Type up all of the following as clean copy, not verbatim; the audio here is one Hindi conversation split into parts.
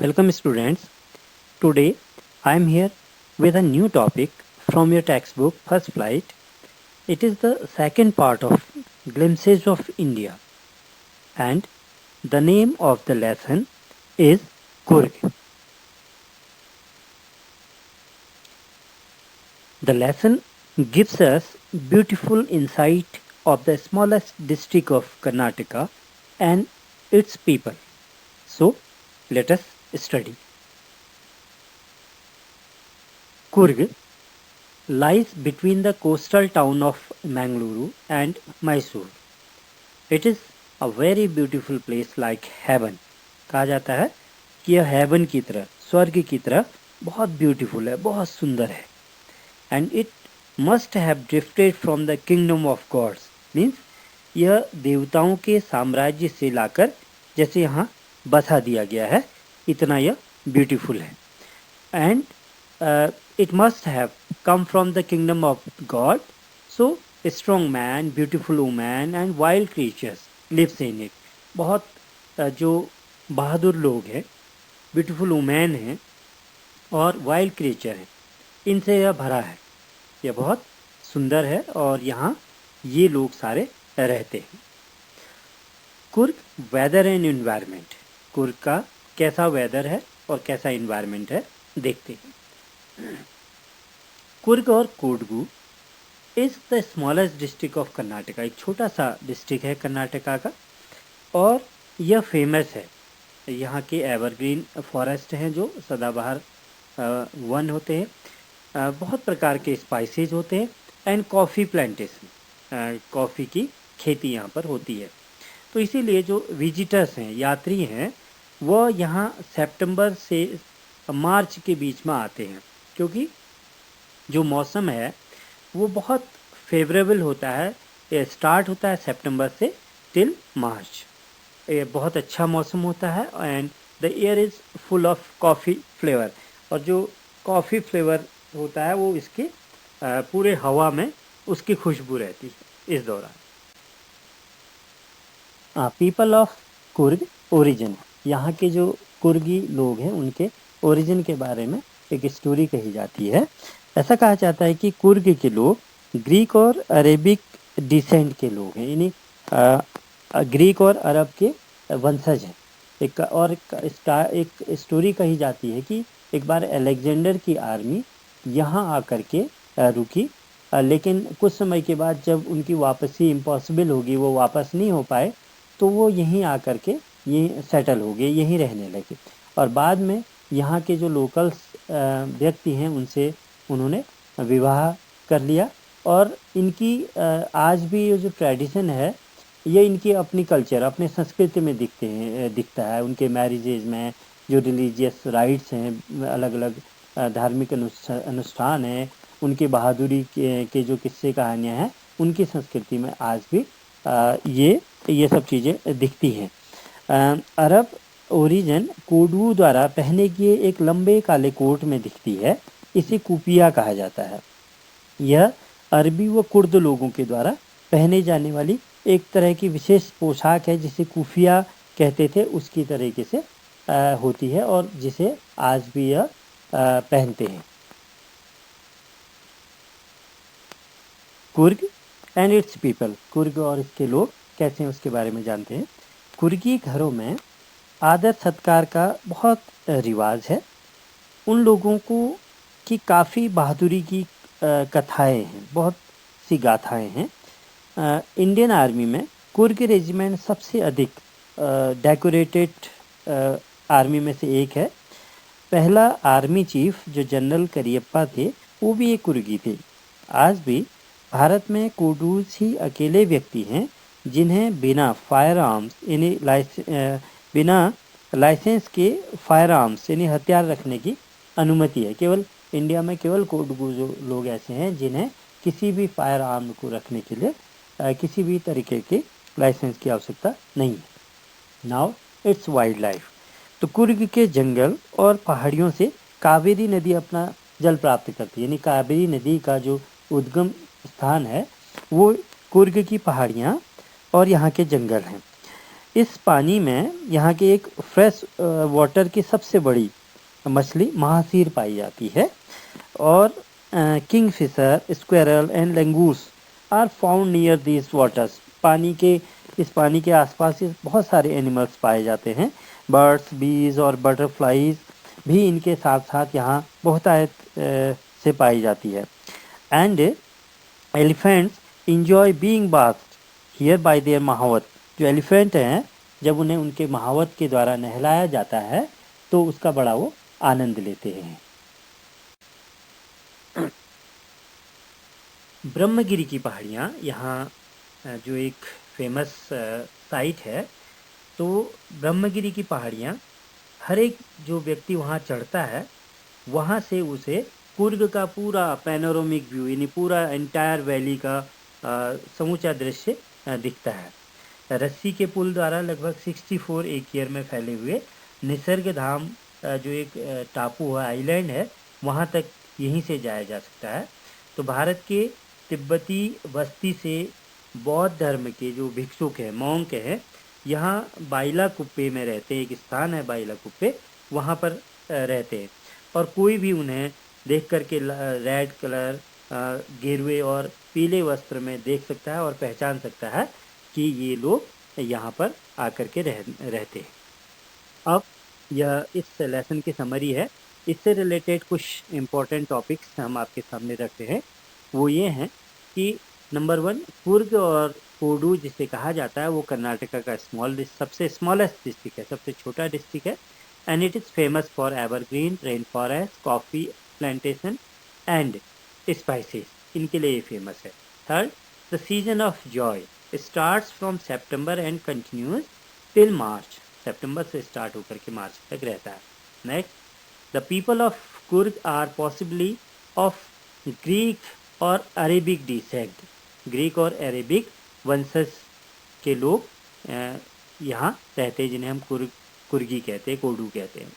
Welcome students. Today I am here with a new topic from your textbook First Flight. It is the second part of Glimpses of India and the name of the lesson is Kurg. The lesson gives us beautiful insight of the smallest district of Karnataka and its people. So let us study. Kurg lies between the coastal town of Mangaluru and Mysore. It is a very beautiful place like heaven. कहा जाता है कि यह हेवन की तरह, स्वर्ग की तरह बहुत ब्यूटीफुल है, बहुत सुंदर है. And it must have drifted from the kingdom of gods. Means यह देवताओं के साम्राज्य से लाकर जैसे यहाँ बसा दिया गया है, इतना यह ब्यूटीफुल है. And it must have come from the kingdom of God. So a strong man, beautiful woman and wild creatures lives in it. बहुत जो बहादुर लोग हैं, ब्यूटीफुल वुमेन हैं और वाइल्ड क्रिएचर हैं, इनसे यह भरा है. यह बहुत सुंदर है और यहाँ ये लोग सारे रहते हैं. Coorg weather and environment. Coorg का कैसा वेदर है और कैसा एनवायरनमेंट है देखते हैं. कुर्ग और Kodagu is the smallest district of Karnataka. एक छोटा सा डिस्ट्रिक्ट है कर्नाटका का और यह फेमस है. यहाँ के एवरग्रीन फॉरेस्ट हैं जो सदाबहार वन होते हैं. बहुत प्रकार के स्पाइसेस होते हैं एंड कॉफ़ी प्लांटेशन, कॉफ़ी की खेती यहाँ पर होती है. तो इसीलिए जो विजिटर्स हैं, यात्री हैं, वह यहाँ सितंबर से मार्च के बीच में आते हैं क्योंकि जो मौसम है वो बहुत फेवरेबल होता है. ये स्टार्ट होता है सितंबर से टिल मार्च. ये बहुत अच्छा मौसम होता है and the air is full of coffee flavour. और जो कॉफ़ी फ्लेवर होता है वो इसके पूरे हवा में उसकी खुशबू रहती है इस दौरान. People of Coorg origin. यहाँ के जो कुर्गी लोग हैं उनके ओरिजिन के बारे में एक स्टोरी कही जाती है. ऐसा कहा जाता है कि कुर्ग के लोग ग्रीक और अरेबिक डिसेंट के लोग हैं, यानी ग्रीक और अरब के वंशज हैं. एक स्टोरी कही जाती है कि एक बार अलेक्जेंडर की आर्मी यहाँ आकर के रुकी, लेकिन कुछ समय के बाद जब उनकी वापसी इम्पॉसिबल होगी, वो वापस नहीं हो पाए, तो वो यहीं आकर के यहीं सेटल हो गए, यहीं रहने लगे. और बाद में यहाँ के जो लोकल्स व्यक्ति हैं उनसे उन्होंने विवाह कर लिया. और इनकी आज भी ये जो ट्रेडिशन है ये इनकी अपनी कल्चर, अपने संस्कृति में दिखता है. उनके मैरिजेज में जो रिलीजियस राइट्स हैं, अलग अलग धार्मिक अनुष्ठान हैं, उनकी बहादुरी के जो किस्से कहानियाँ हैं, उनकी संस्कृति में आज भी ये सब चीज़ें दिखती हैं. अरब ओरिजिन कोडू द्वारा पहने किए एक लंबे काले कोट में दिखती है. इसे कुपिया कहा जाता है. यह अरबी व कुर्द लोगों के द्वारा पहने जाने वाली एक तरह की विशेष पोशाक है जिसे कुफिया कहते थे, उसकी तरीके से होती है और जिसे आज भी यह पहनते हैं. Coorg and it's people. Coorg और इसके लोग कैसे हैं उसके बारे में जानते हैं. कुर्गी घरों में आदर सत्कार का बहुत रिवाज है. उन लोगों को की काफ़ी बहादुरी की कथाएं हैं, बहुत सी गाथाएं हैं. इंडियन आर्मी में कुर्ग रेजिमेंट सबसे अधिक डेकोरेटेड आर्मी में से एक है. पहला आर्मी चीफ जो जनरल करियप्पा थे वो भी एक कुर्गी थे. आज भी भारत में कुर्गीज ही अकेले व्यक्ति हैं जिन्हें बिना फायर आर्म्स यानी बिना लाइसेंस के फायर आर्म्स यानी हथियार रखने की अनुमति है. केवल इंडिया में केवल कोडगु जो लोग ऐसे हैं जिन्हें किसी भी फायर आर्म को रखने के लिए किसी भी तरीके के लाइसेंस की आवश्यकता नहीं है. Now it's wild life. तो कुर्ग के जंगल और पहाड़ियों से कावेरी नदी अपना जल प्राप्त करती है. यानी कावेरी नदी का जो उद्गम स्थान है वो कुर्ग की पहाड़ियाँ और यहाँ के जंगल हैं. इस पानी में यहाँ के एक फ्रेश वाटर की सबसे बड़ी मछली महासीर पाई जाती है और kingfisher, squirrel and langurs are found near these waters. इस पानी के आसपास बहुत सारे एनिमल्स पाए जाते हैं। बर्ड्स, बीज और बटरफ्लाईज भी इनके साथ साथ यहाँ बहुतायत से पाई जाती है। And elephants enjoy being bathed here by their mahavat. जो एलिफेंट हैं, जब उन्हें उनके महावत के द्वारा नहलाया जाता है तो उसका बड़ा वो आनंद लेते हैं। ब्रह्मगिरी की पहाड़ियाँ यहाँ जो एक फेमस साइट है, तो ब्रह्मगिरी की पहाड़ियाँ हर एक जो व्यक्ति वहाँ चढ़ता है वहाँ से उसे कुर्ग का पूरा पैनोरामिक व्यू यानी पूरा एंटायर वैली का समूचा दृश्य दिखता है। रस्सी के पुल द्वारा लगभग 64 एकड़ में फैले हुए निसर्ग धाम जो एक टापू है, आइलैंड है, वहाँ तक यहीं से जाया जा सकता है। तो भारत के तिब्बती बस्ती से बौद्ध धर्म के जो भिक्षुक हैं, मॉन्क हैं, यहाँ बाइला कुप्पे में रहते हैं। एक स्थान है बाइला कुप्पे, वहाँ पर रहते हैं और कोई भी उन्हें देख करके रेड कलर, गेरुए और पीले वस्त्र में देख सकता है और पहचान सकता है कि ये लोग यहाँ पर आकर के रहते हैं। अब यह इस लेसन की समरी है। इससे रिलेटेड कुछ इम्पोर्टेंट टॉपिक्स हम आपके सामने रखते हैं। वो ये हैं कि नंबर 1, कुर्ग और कोडू जिसे कहा जाता है वो कर्नाटका का सबसे स्मॉलेस्ट डिस्ट्रिक्ट है, सबसे छोटा डिस्ट्रिक्ट है। And it is famous for evergreen, rain forest, coffee plantation and spices, इनके लिए ये फेमस है। Third, the season of joy starts from September and continues till March. सितंबर से स्टार्ट होकर के मार्च तक रहता है। Next, the people of Coorg are possibly of Greek और अरेबिक डिसेंट। ग्रीक और अरेबिक वंशज के लोग यहाँ रहते हैं, जिन्हें हम कुर्गी कहते हैं, कोडू कहते हैं।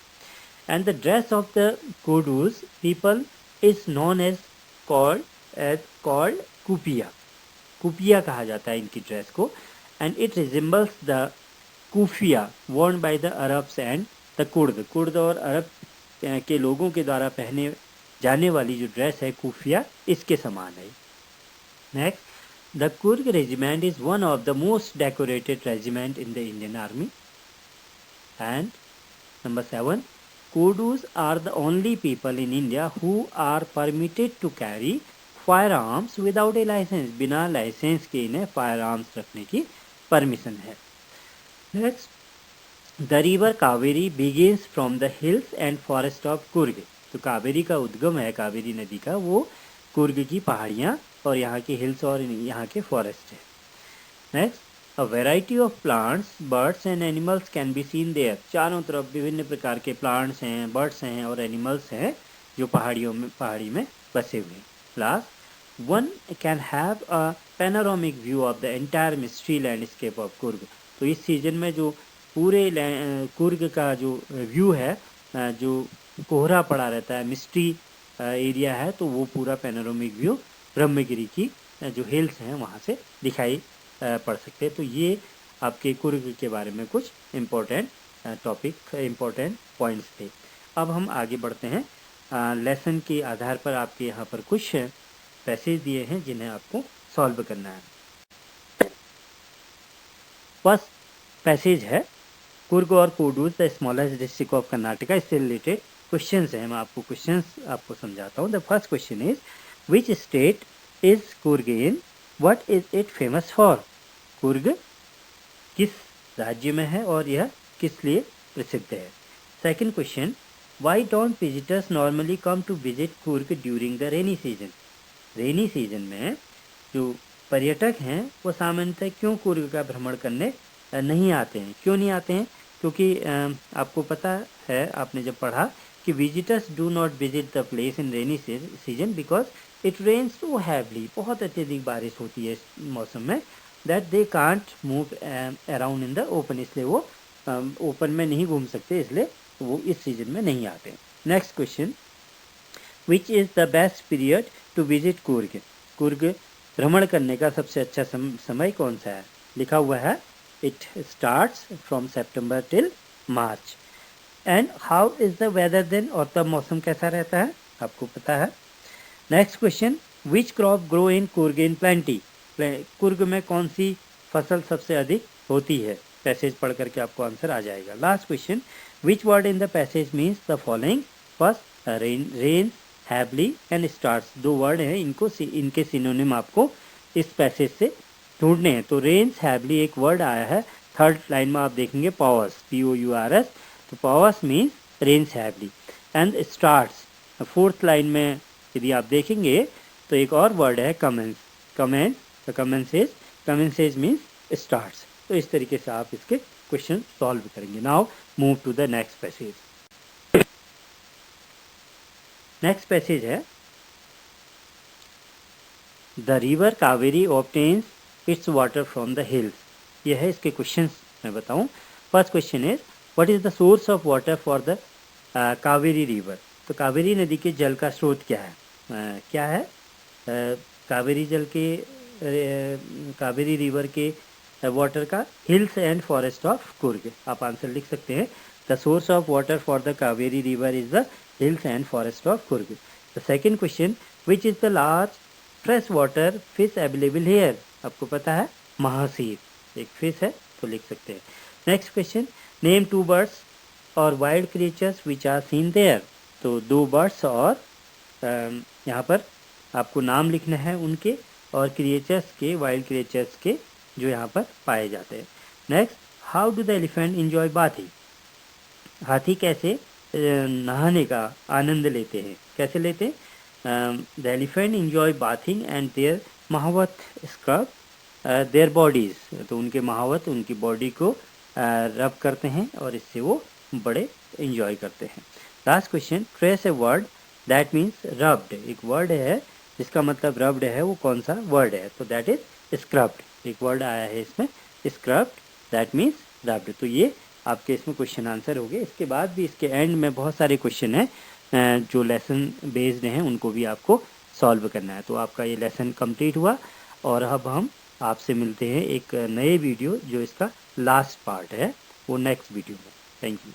And the dress of the Kodus people is known as called kupya. Kupya कहा जाता है इनकी ड्रेस को। And it resembles the kufiya worn by the Arabs and the Kurd. Kurd और अरब के लोगों के द्वारा पहने जाने वाली जो ड्रेस है कुफिया, इसके समान है। Next, the Coorg regiment is one of the most decorated regiment in the Indian army. And number 7, Kodus are the only people in India who are permitted to carry fire arms without a licence. बिना लाइसेंस के इन्हें फायर आर्म्स रखने की परमिशन है। Next, the river Kaveri begins from the hills and forest of Kurg। तो कावेरी का उद्गम है, कावेरी नदी का, वो कुर्ग की पहाड़ियाँ और यहाँ के हिल्स और यहाँ के फॉरेस्ट है। Next, a variety of plants, birds and animals can be seen there. चारों तरफ विभिन्न प्रकार के प्लांट्स हैं, बर्ड्स हैं और एनिमल्स हैं जो पहाड़ी में बसे हुए हैं। Last, one can have a panoramic view of the entire mystery landscape of Coorg. तो इस सीजन में जो पूरे कुर्ग का जो व्यू है, जो कोहरा पड़ा रहता है, मिस्ट्री एरिया है, तो वो पूरा पैनोरामिक व्यू ब्रह्मगिरी की जो हिल्स हैं वहाँ से दिखाई पड़ सकते हैं। तो ये आपके कुर्ग के बारे में कुछ इम्पोर्टेंट इम्पोर्टेंट पॉइंट्स थे। अब हम आगे बढ़ते हैं। लेसन के आधार पर आपके यहाँ पर कुछ पैसेज दिए हैं जिन्हें आपको सॉल्व करना है। फर्स्ट पैसेज है, कुर्ग और कोडू the smallest district of Karnataka. इससे रिलेटेड क्वेश्चंस हैं, मैं आपको क्वेश्चंस समझाता हूँ। The first question is, which state is Coorg in, what is it famous for. Coorg किस राज्य में है और यह किस लिए प्रसिद्ध है। Second question, why don't visitors normally come to visit Coorg during the rainy season. Rainy season में जो पर्यटक हैं वो सामान्यतः क्यों कुर्ग का भ्रमण करने नहीं आते हैं। क्यों नहीं आते हैं? क्योंकि आपको पता है, आपने जब पढ़ा कि visitors do not visit the place in rainy season because it rains too heavily. बहुत अत्यधिक बारिश होती है इस मौसम में, that they can't move around in the open. इसलिए वो ओपन में नहीं घूम सकते, इसलिए वो इस सीजन में नहीं आते। Next question, which is the best period to visit Coorg. Coorg भ्रमण करने का सबसे अच्छा समय कौन सा है। लिखा हुआ है It starts from September till March. And how is the weather then? और तब मौसम कैसा रहता है आपको पता है. Next question, which crop grow in Coorg in plenty? Coorg में कौन सी फसल सबसे अधिक होती है? पैसेज पढ़ करके आपको आंसर आ जाएगा. Last question, which word in the passage means the following? First rain, heavily and stars. दो वर्ड हैं, इनके सिनोनिम आपको इस पैसेज से ढूंढने हैं. तो रेन्स हैवली एक वर्ड आया है. थर्ड लाइन में आप देखेंगे पावर्स, POURS. तो pours means rains heavily. And stars fourth line में यदि आप देखेंगे तो एक और वर्ड है कमेंस. कमेंसेज means stars. तो इस तरीके से आप इसके क्वेश्चन सॉल्व करेंगे. Now move to the next passage. Next passage है, the river Kaveri obtains its water from the hills. यह है इसके क्वेश्चन मैं बताऊं. First question is, what is the source of water for the Kaveri river? तो कावेरी नदी के जल का स्रोत क्या है? क्या है कावेरी रिवर के वाटर का? Hills and forest of Coorg. आप आंसर लिख सकते हैं. The source of water for the Kaveri river is the hills and forest of Coorg. The second question, which is the large fresh water fish available hair? आपको पता है महासीर एक फिश है, तो लिख सकते हैं. नेक्स्ट क्वेश्चन, नेम 2 बर्ड्स और wild creatures which are seen there. तो 2 बर्ड्स और यहाँ पर आपको नाम लिखना है उनके, और क्रिएचर्स के, वाइल्ड क्रिएचर्स के जो यहाँ पर पाए जाते हैं. Next, how do the elephant enjoy bathing? हाथी कैसे नहाने का आनंद लेते हैं? कैसे लेते हैं? The elephant enjoy bathing and their mahavat scrub their bodies. तो उनके महावत उनकी बॉडी को रब करते हैं और इससे वो बड़े इंजॉय करते हैं. Last question, trace a word that means rubbed. एक वर्ड है जिसका मतलब रब्ड है, वो कौन सा वर्ड है? तो दैट इज स्क्रब्ड. एक वर्ड आया है इसमें स्क्रब्ड, दैट मीन्स रब्ड. तो ये आपके इसमें क्वेश्चन आंसर हो गए. इसके बाद भी इसके एंड में बहुत सारे क्वेश्चन हैं जो लेसन बेस्ड हैं, उनको भी आपको सॉल्व करना है. तो आपका ये लेसन कंप्लीट हुआ और अब हम आपसे मिलते हैं एक नए वीडियो जो इसका लास्ट पार्ट है, वो नेक्स्ट वीडियो में. Thank you.